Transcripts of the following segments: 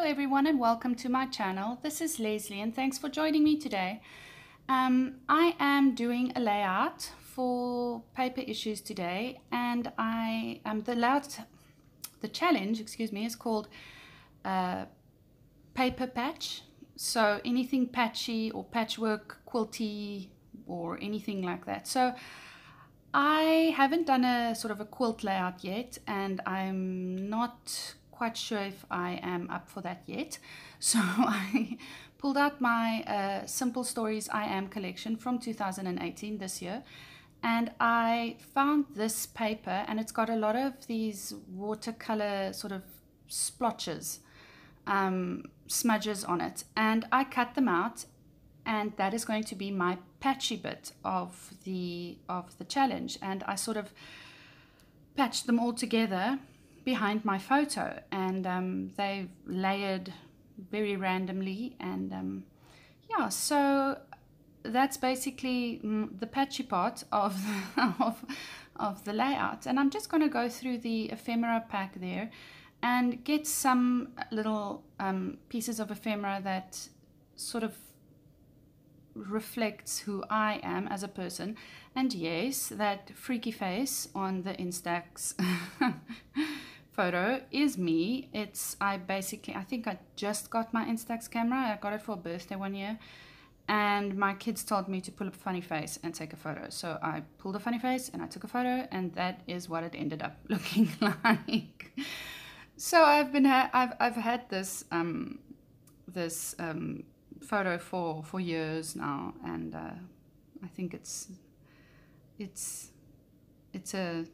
everyone and welcome to my channel. This is Leslie and thanks for joining me today. I am doing a layout for paper issues today, and the challenge, is called paper patch. So anything patchy or patchwork, quilty or anything like that. So I haven't done a sort of a quilt layout yet, and I'm not quite sure if I am up for that yet. So I pulled out my Simple Stories I Am collection from 2018, this year, and I found this paper, and it's got a lot of these watercolor sort of splotches, smudges on it, and I cut them out, and that is going to be my patchy bit of the challenge. And I sort of patched them all together behind my photo, and they've layered very randomly, and yeah, so that's basically the patchy part of of the layout. And I'm just going to go through the ephemera pack there and get some little pieces of ephemera that sort of reflects who I am as a person. And yes, that freaky face on the Instax photo is me. I think I just got my Instax camera. I got it for a birthday one year, and my kids told me to pull up a funny face and take a photo. So I pulled a funny face and I took a photo, and that is what it ended up looking like. So I've had this photo for years now, and I think it's a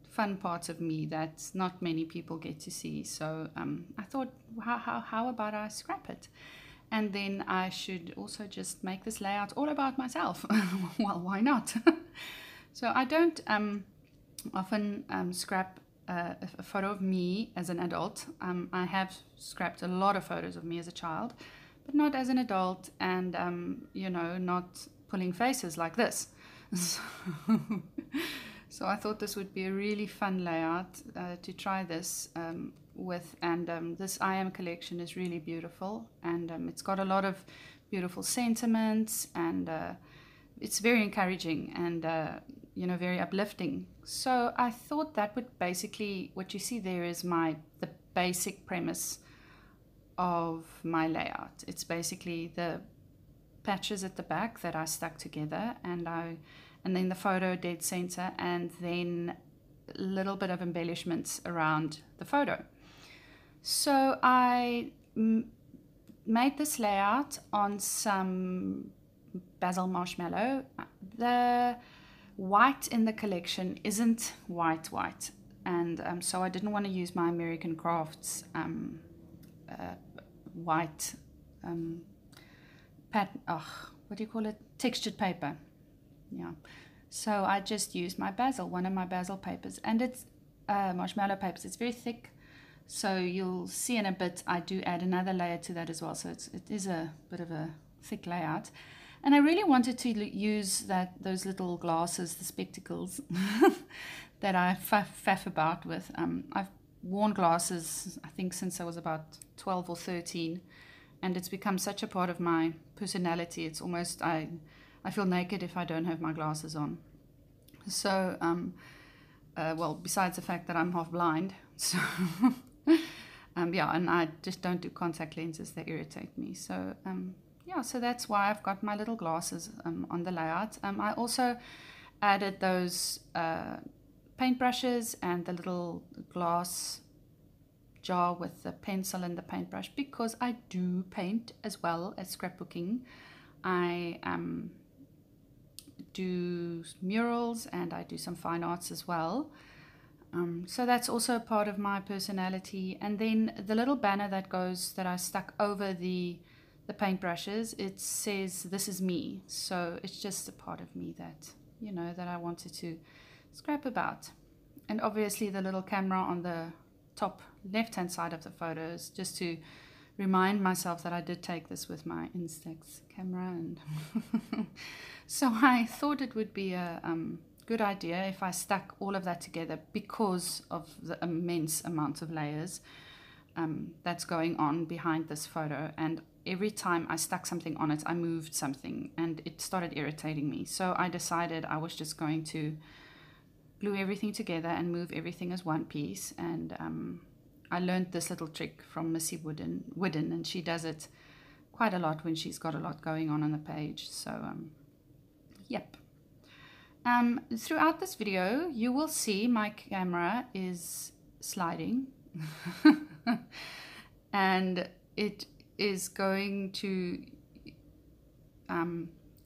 fun part of me that not many people get to see. So I thought, how about I scrap it, and then I should also just make this layout all about myself. Well, why not? So I don't often scrap a photo of me as an adult. I have scrapped a lot of photos of me as a child, but not as an adult, and you know, not pulling faces like this. So I thought this would be a really fun layout to try this with, and this I Am collection is really beautiful, and it's got a lot of beautiful sentiments, and it's very encouraging and you know, very uplifting. So I thought that would basically, what you see there is the basic premise of my layout. It's basically the patches at the back that I stuck together, and then the photo dead center, and then a little bit of embellishments around the photo. So I made this layout on some basil marshmallow. The white in the collection isn't white, and so I didn't want to use my American Crafts white what do you call it, textured paper. Yeah, so I just used my basil, one of my basil papers, and it's marshmallow papers. It's very thick, so you'll see in a bit I do add another layer to that as well. So it is a bit of a thick layout, and I really wanted to use those little glasses, the spectacles that I faff about with. I've worn glasses, I think, since I was about 12 or 13, and it's become such a part of my personality. It's almost, I feel naked if I don't have my glasses on. So well, besides the fact that I'm half blind, so yeah, and I just don't do contact lenses, they irritate me. So yeah, so that's why I've got my little glasses on the layout. I also added those paintbrushes and the little glass jar with the pencil and the paintbrush, because I do paint as well as scrapbooking. I do murals, and I do some fine arts as well. So that's also a part of my personality. And then the little banner that I stuck over the paintbrushes, it says, "This is me." So it's just a part of me that, you know, that I wanted to scrap about. And obviously the little camera on the top left hand side of the photos, just to remind myself that I did take this with my Instax camera. And so I thought it would be a good idea if I stuck all of that together, because of the immense amount of layers. that's going on behind this photo, and every time I stuck something on it, I moved something and it started irritating me. So I decided I was just going to glue everything together and move everything as one piece. And I learned this little trick from Missy Wooden, and she does it quite a lot when she's got a lot going on the page. So yep. Throughout this video, you will see my camera is sliding and it is going to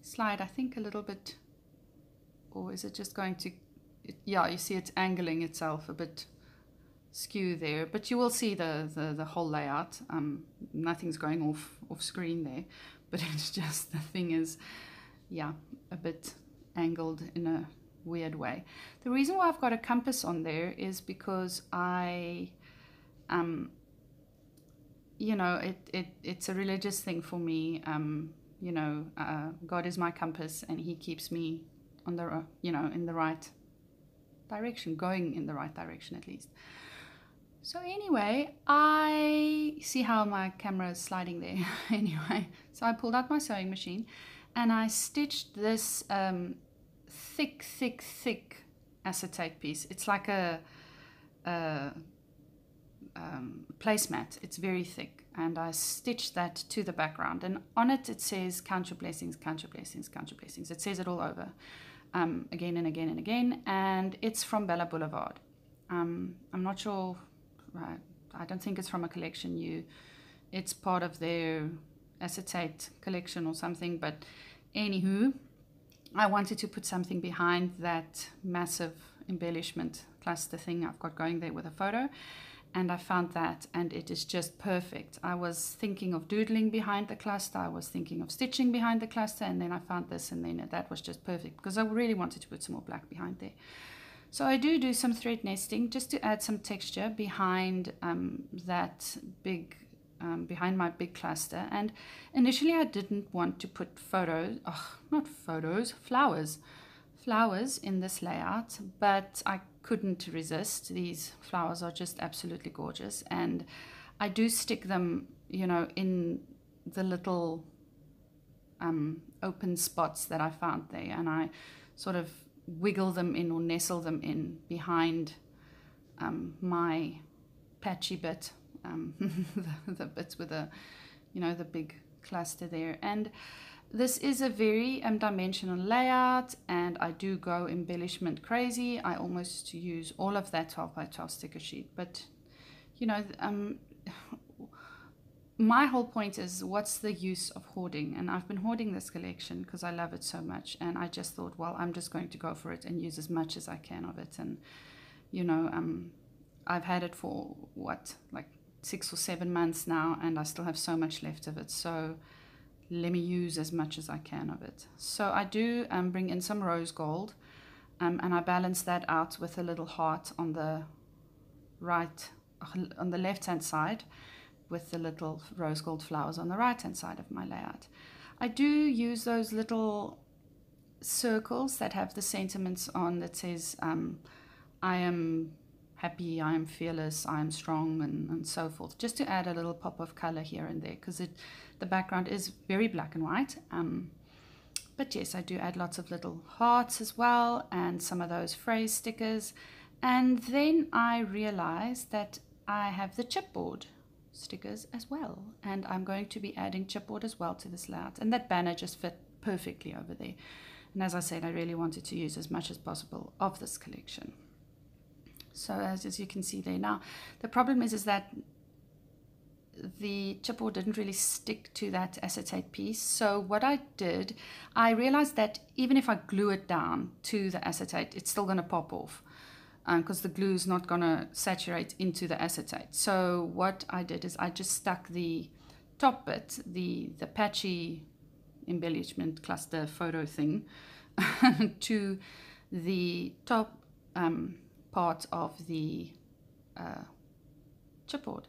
slide, I think, a little bit, or is it just going to, yeah, you see it's angling itself a bit skew there, but you will see the whole layout. Nothing's going off screen there, but it's just, the thing is, yeah, a bit angled in a weird way. The reason why I've got a compass on there is because I you know, it's a religious thing for me. You know, God is my compass, and he keeps me on the you know, in the right direction, going in the right direction at least. So anyway, I see how my camera is sliding there. Anyway, so I pulled out my sewing machine and I stitched this thick acetate piece. It's like a placemat. It's very thick, and I stitched that to the background, and on it it says count your blessings, count your blessings, count your blessings. It says it all over, again and again and again, and it's from Bella BLVD. I'm not sure, I don't think it's from a collection. It's part of their acetate collection or something, but anywho, I wanted to put something behind that massive embellishment cluster thing I've got going there with a photo, and I found that, and it is just perfect. I was thinking of doodling behind the cluster, I was thinking of stitching behind the cluster, and then I found this, and then that was just perfect because I really wanted to put some more black behind there. So I do some thread nesting just to add some texture behind that big, behind my big cluster. And initially I didn't want to put flowers in this layout, but I couldn't resist. These flowers are just absolutely gorgeous, and I do stick them, you know, in the little open spots that I found there, and I sort of wiggle them in or nestle them in behind my patchy bit, the bits with the, you know, the big cluster there. And this is a very dimensional layout, and I do go embellishment crazy. I almost use all of that 12 by 12 sticker sheet, but you know, my whole point is, what's the use of hoarding? And I've been hoarding this collection because I love it so much, and I just thought, well, I'm just going to go for it and use as much as I can of it. And you know, I've had it for what, like 6 or 7 months now, and I still have so much left of it, so let me use as much as I can of it. So I do bring in some rose gold, and I balance that out with a little heart on the left hand side, with the little rose gold flowers on the right hand side of my layout. I do use those little circles that have the sentiments on that says I am happy, I am fearless, I am strong, and so forth, just to add a little pop of color here and there, because the background is very black and white. But yes, I do add lots of little hearts as well, and some of those phrase stickers. And then I realized that I have the chipboard stickers as well, and I'm going to be adding chipboard as well to this layout, and that banner just fit perfectly over there. And as I said, I really wanted to use as much as possible of this collection. So as you can see there, now the problem is that the chipboard didn't really stick to that acetate piece. So what I did, I realized that even if I glue it down to the acetate, it's still going to pop off, because the glue is not going to saturate into the acetate. So what I did is I just stuck the top bit, the patchy embellishment cluster photo thing, to the top part of the chipboard.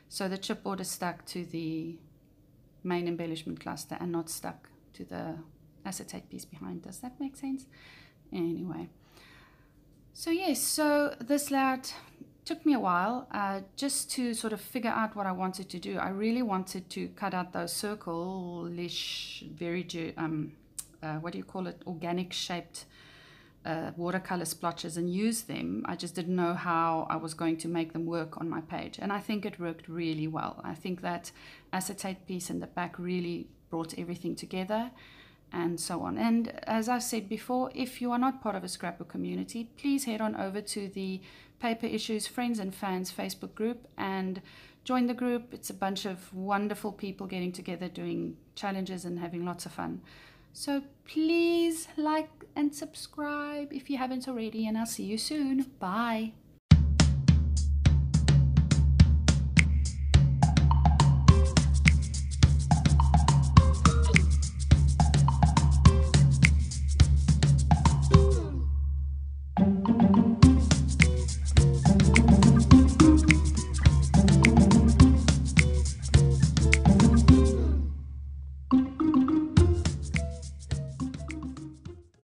So the chipboard is stuck to the main embellishment cluster and not stuck to the acetate piece behind. Does that make sense? Anyway. So yes, so this layout took me a while just to sort of figure out what I wanted to do. I really wanted to cut out those circle-ish, very, what do you call it, organic shaped watercolor splotches and use them. I just didn't know how I was going to make them work on my page, and I think it worked really well. I think that acetate piece in the back really brought everything together, and so on. And as I said before, if you are not part of a scrapbook community, please head on over to the Paper Issues Friends and Fans Facebook group and join the group. It's a bunch of wonderful people getting together, doing challenges and having lots of fun. So please like and subscribe if you haven't already, and I'll see you soon. Bye.